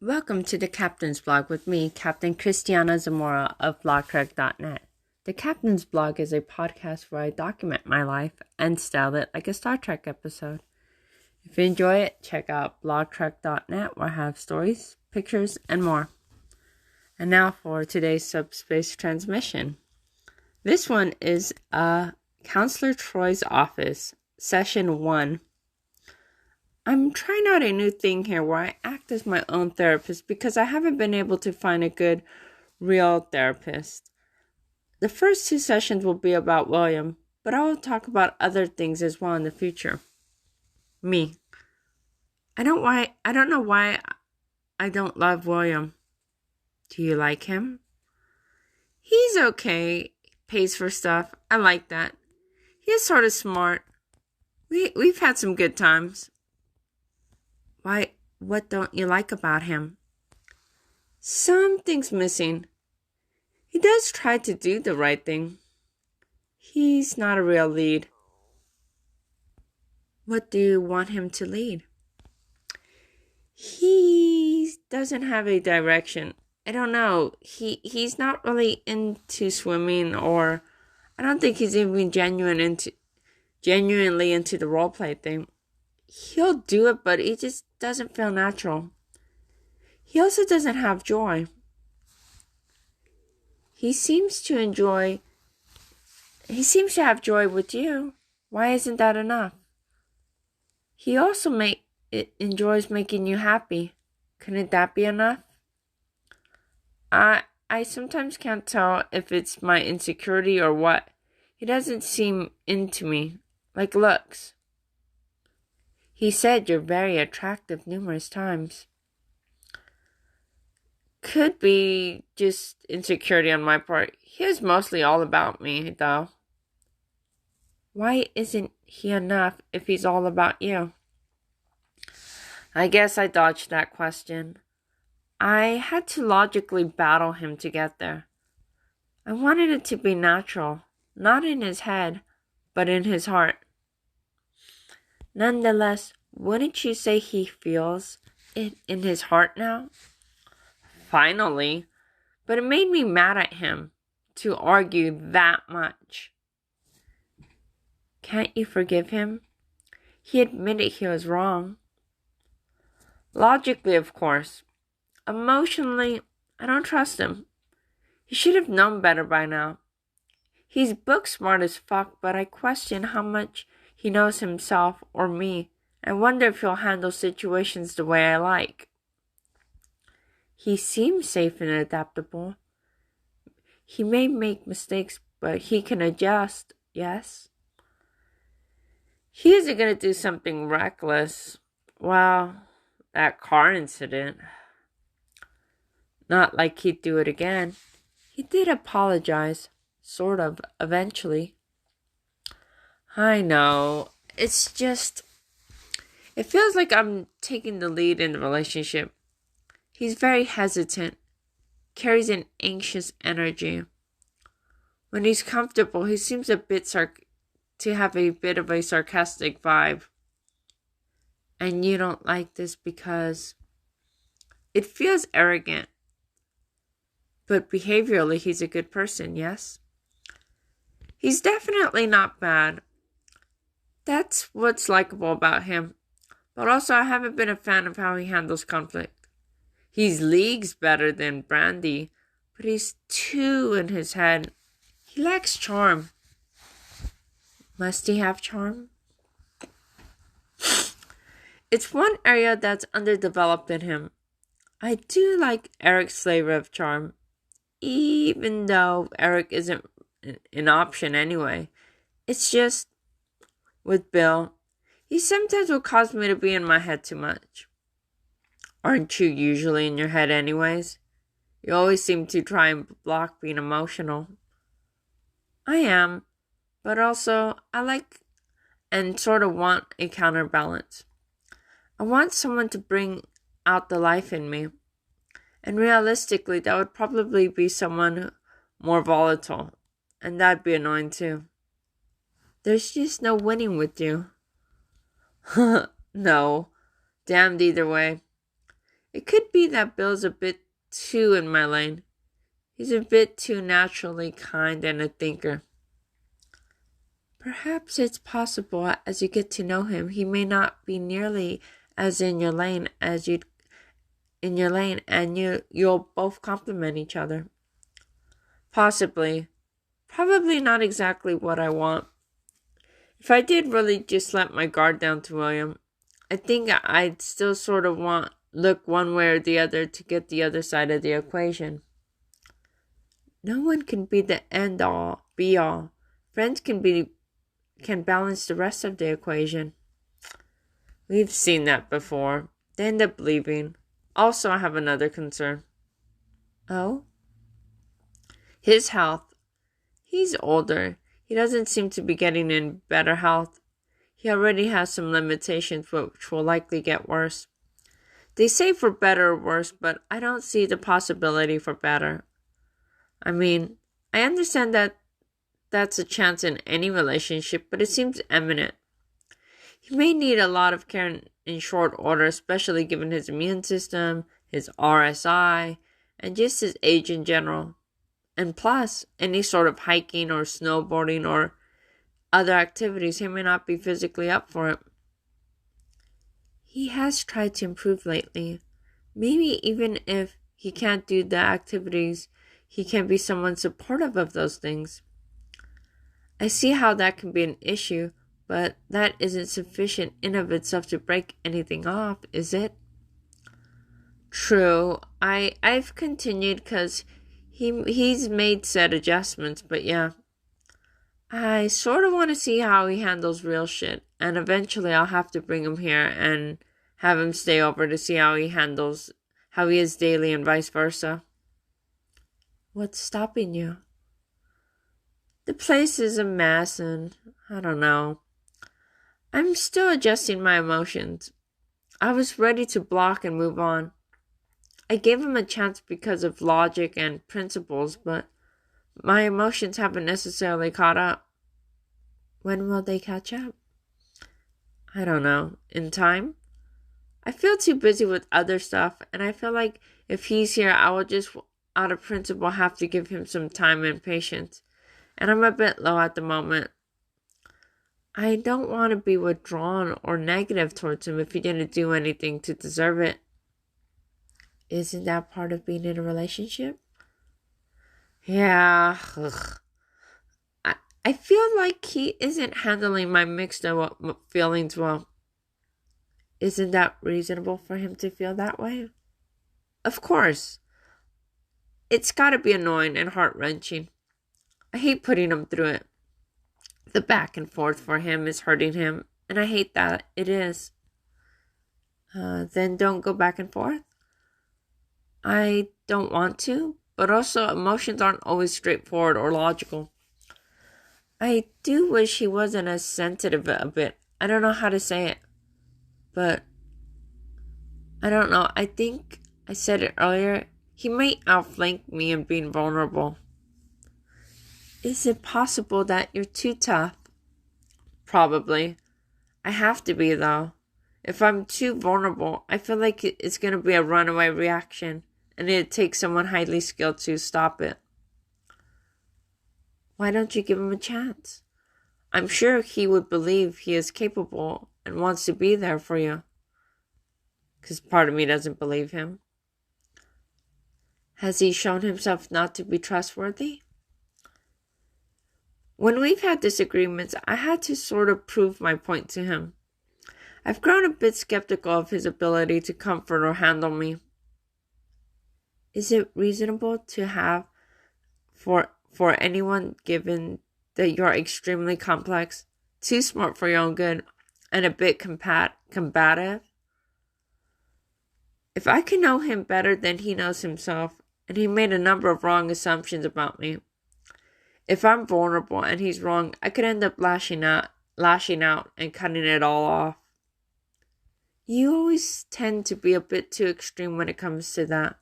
Welcome to the Captain's Blog with me, Captain Christiana Zamora of blogtrek.net. The Captain's Blog is a podcast where I document my life and style it like a Star Trek episode. If you enjoy it, check out blogtrek.net where I have stories, pictures, and more. And now for today's subspace transmission. This one is Counselor Troi's Office, Session 1. I'm trying out a new thing here where I act as my own therapist because I haven't been able to find a good, real therapist. The first 2 sessions will be about William, but I will talk about other things as well in the future. Me. I don't know why I don't love William. Do you like him? He's okay. Pays for stuff. I like that. He's sort of smart. We've had some good times. Why, what don't you like about him? Something's missing. He does try to do the right thing. He's not a real lead. What do you want him to lead? He doesn't have a direction. I don't know. He's not really into swimming, or I don't think he's even genuinely into the role play thing. He'll do it, but it just doesn't feel natural. He also doesn't have joy. He seems to have joy with you. Why isn't that enough? He also enjoys making you happy. Couldn't that be enough? I sometimes can't tell if it's my insecurity or what. He doesn't seem into me, like looks. He said you're very attractive numerous times. Could be just insecurity on my part. He is mostly all about me, though. Why isn't he enough if he's all about you? I guess I dodged that question. I had to logically battle him to get there. I wanted it to be natural, not in his head, but in his heart. Nonetheless, wouldn't you say he feels it in his heart now? Finally. But it made me mad at him to argue that much. Can't you forgive him? He admitted he was wrong. Logically, of course. Emotionally, I don't trust him. He should have known better by now. He's book smart as fuck, but I question how much he knows himself or me. I wonder if he'll handle situations the way I like. He seems safe and adaptable. He may make mistakes, but he can adjust, yes? He isn't going to do something reckless. Well, that car incident. Not like he'd do it again. He did apologize, sort of, eventually. I know. It's just, it feels like I'm taking the lead in the relationship. He's very hesitant, carries an anxious energy. When he's comfortable, he seems to have a bit of a sarcastic vibe. And you don't like this because it feels arrogant. But behaviorally, he's a good person, yes? He's definitely not bad. That's what's likable about him. But also, I haven't been a fan of how he handles conflict. He's leagues better than Brandy, but he's too in his head. He lacks charm. Must he have charm? It's one area that's underdeveloped in him. I do like Eric's flavor of charm, even though Eric isn't an option anyway. It's just, with Bill, he sometimes will cause me to be in my head too much. Aren't you usually in your head anyways? You always seem to try and block being emotional. I am, but also I like and sort of want a counterbalance. I want someone to bring out the life in me. And realistically, that would probably be someone more volatile. And that'd be annoying too. There's just no winning with you. No. Damned either way. It could be that Bill's a bit too in my lane. He's a bit too naturally kind and a thinker. Perhaps it's possible as you get to know him, he may not be nearly as in your lane as you'd in your lane, and you'll both complement each other. Possibly. Probably not exactly what I want. If I did really just let my guard down to William, I think I'd still sort of look one way or the other to get the other side of the equation. No one can be the end all, be all. Friends can balance the rest of the equation. We've seen that before. They end up leaving. Also, I have another concern. Oh? His health. He's older. He doesn't seem to be getting in better health. He already has some limitations which will likely get worse. They say for better or worse, but I don't see the possibility for better. I mean, I understand that that's a chance in any relationship, but it seems imminent. He may need a lot of care in short order, especially given his immune system, his RSI, and just his age in general. And plus, any sort of hiking or snowboarding or other activities, he may not be physically up for it. He has tried to improve lately. Maybe even if he can't do the activities, he can be someone supportive of those things. I see how that can be an issue, but that isn't sufficient in of itself to break anything off, is it? True. I've continued because he's made said adjustments, but yeah. I sort of want to see how he handles real shit, and eventually I'll have to bring him here and have him stay over to see how he is daily and vice versa. What's stopping you? The place is a mess and I don't know. I'm still adjusting my emotions. I was ready to block and move on. I gave him a chance because of logic and principles, but my emotions haven't necessarily caught up. When will they catch up? I don't know. In time? I feel too busy with other stuff, and I feel like if he's here, I will just, out of principle, have to give him some time and patience. And I'm a bit low at the moment. I don't want to be withdrawn or negative towards him if he didn't do anything to deserve it. Isn't that part of being in a relationship? Yeah. Ugh. I feel like he isn't handling my mixed feelings well. Isn't that reasonable for him to feel that way? Of course. It's gotta be annoying and heart-wrenching. I hate putting him through it. The back and forth for him is hurting him, and I hate that it is. Then don't go back and forth. I don't want to, but also emotions aren't always straightforward or logical. I do wish he wasn't as sensitive a bit. I don't know how to say it, but I don't know. I think I said it earlier. He might outflank me in being vulnerable. Is it possible that you're too tough? Probably. I have to be, though. If I'm too vulnerable, I feel like it's going to be a runaway reaction, and it'd take someone highly skilled to stop it. Why don't you give him a chance? I'm sure he would believe he is capable and wants to be there for you. Because part of me doesn't believe him. Has he shown himself not to be trustworthy? When we've had disagreements, I had to sort of prove my point to him. I've grown a bit skeptical of his ability to comfort or handle me. Is it reasonable to have for anyone, given that you're extremely complex, too smart for your own good, and a bit combative? If I can know him better than he knows himself, and he made a number of wrong assumptions about me, if I'm vulnerable and he's wrong, I could end up lashing out and cutting it all off. You always tend to be a bit too extreme when it comes to that.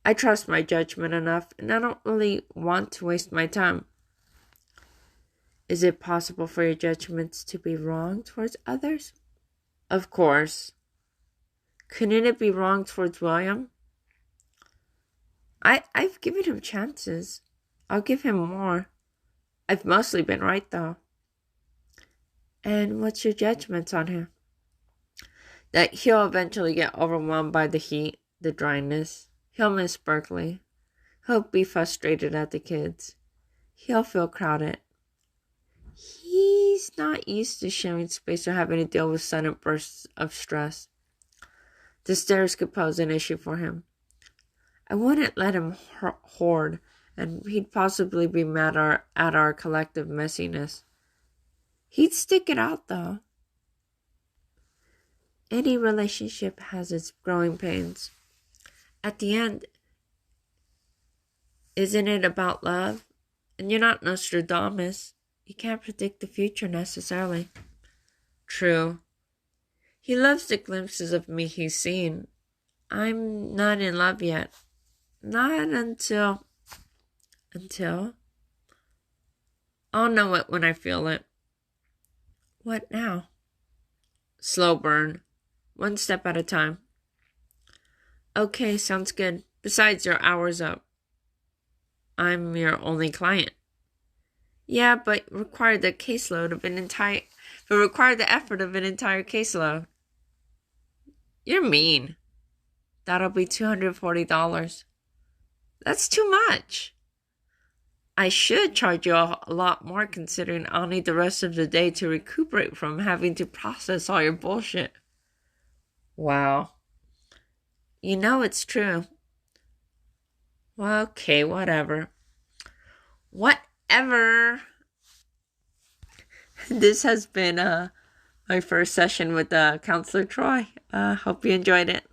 I trust my judgment enough, and I don't really want to waste my time. Is it possible for your judgments to be wrong towards others? Of course. Couldn't it be wrong towards William? I've given him chances. I'll give him more. I've mostly been right, though. And what's your judgment on him? That he'll eventually get overwhelmed by the heat, the dryness. He'll miss Berkeley. He'll be frustrated at the kids. He'll feel crowded. He's not used to sharing space or having to deal with sudden bursts of stress. The stairs could pose an issue for him. I wouldn't let him hoard, and he'd possibly be mad at our collective messiness. He'd stick it out, though. Any relationship has its growing pains. At the end, isn't it about love? And you're not Nostradamus. You can't predict the future necessarily. True. He loves the glimpses of me he's seen. I'm not in love yet. Not until... I'll know it when I feel it. What now? Slow burn. One step at a time. Okay, sounds good. Besides, your hour's up. I'm your only client. Yeah, but required the effort of an entire caseload. You're mean. That'll be $240. That's too much. I should charge you a lot more considering I'll need the rest of the day to recuperate from having to process all your bullshit. Wow. You know it's true. Well, okay, whatever. Whatever. This has been my first session with Counselor Troi. Hope you enjoyed it.